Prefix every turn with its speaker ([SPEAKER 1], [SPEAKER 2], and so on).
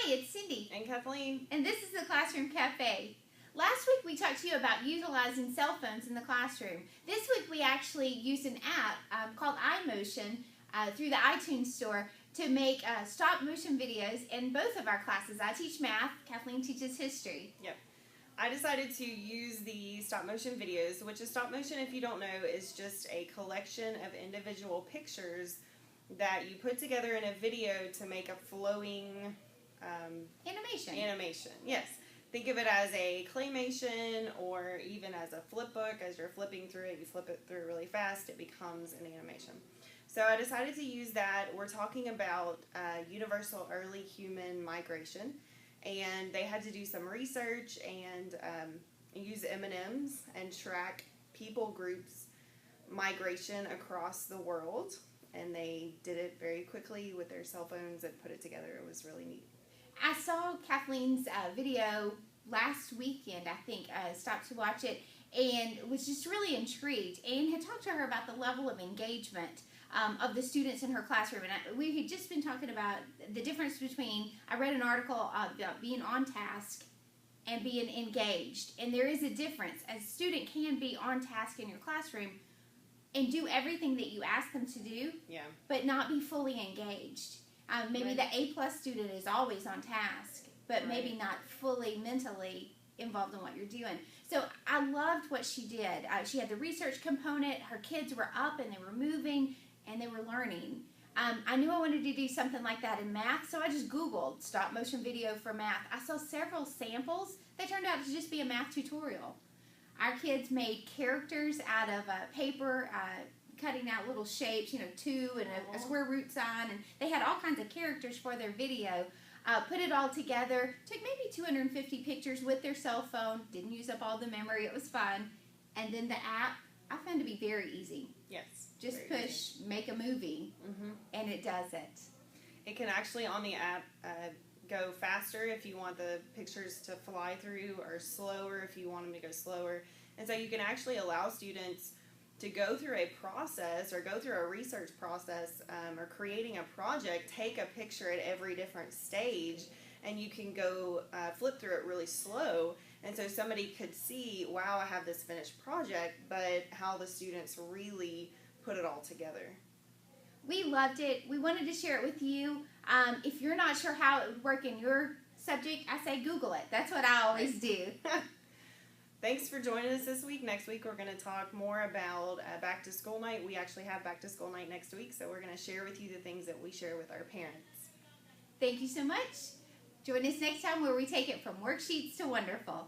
[SPEAKER 1] Hi, it's Cindy.
[SPEAKER 2] And Kathleen.
[SPEAKER 1] And this is the Classroom Cafe. Last week we talked to you about utilizing cell phones in the classroom. This week we actually used an app called iMotion through the iTunes store to make stop motion videos in both of our classes. I teach math, Kathleen teaches history.
[SPEAKER 2] Yep. I decided to use the stop motion videos, which is stop motion, if you don't know, is just a collection of individual pictures that you put together in a video to make a flowing animation. Yes. Think of it as a claymation or even as a flip book. As you're flipping through it, you flip it through really fast, it becomes an animation. So I decided to use that. We're talking about universal early human migration, and they had to do some research and use M&Ms and track people groups' migration across the world, and they did it very quickly with their cell phones and put it together. It was really neat.
[SPEAKER 1] I saw Kathleen's video last weekend, I think. I stopped to watch it and was just really intrigued and had talked to her about the level of engagement of the students in her classroom. And we had just been talking about the difference between, I read an article about being on task and being engaged. And there is a difference. A student can be on task in your classroom and do everything that you ask them to do, but not be fully engaged. Maybe the A+ student is always on task, but maybe not fully mentally involved in what you're doing. So I loved what she did. She had the research component. Her kids were up and they were moving and they were learning. I knew I wanted to do something like that in math, so I just Googled stop motion video for math. I saw several samples. They turned out to just be a math tutorial. Our kids made characters out of paper, cutting out little shapes, 2 and a square root sign, and they had all kinds of characters for their video. Put it all together, took maybe 250 pictures with their cell phone, didn't use up all the memory, it was fun. And then the app, I found to be very easy.
[SPEAKER 2] Yes.
[SPEAKER 1] Just push, make a movie, and it does it.
[SPEAKER 2] It can actually, on the app, go faster if you want the pictures to fly through, or slower if you want them to go slower. And so you can actually allow students to go through a process or go through a research process or creating a project, take a picture at every different stage, and you can go flip through it really slow. And so somebody could see, wow, I have this finished project, but how the students really put it all together.
[SPEAKER 1] We loved it. We wanted to share it with you. If you're not sure how it would work in your subject, I say Google it. That's what I always do.
[SPEAKER 2] Thanks for joining us this week. Next week we're going to talk more about back to school night. We actually have back to school night next week, so we're going to share with you the things that we share with our parents.
[SPEAKER 1] Thank you so much. Join us next time where we take it from worksheets to wonderful.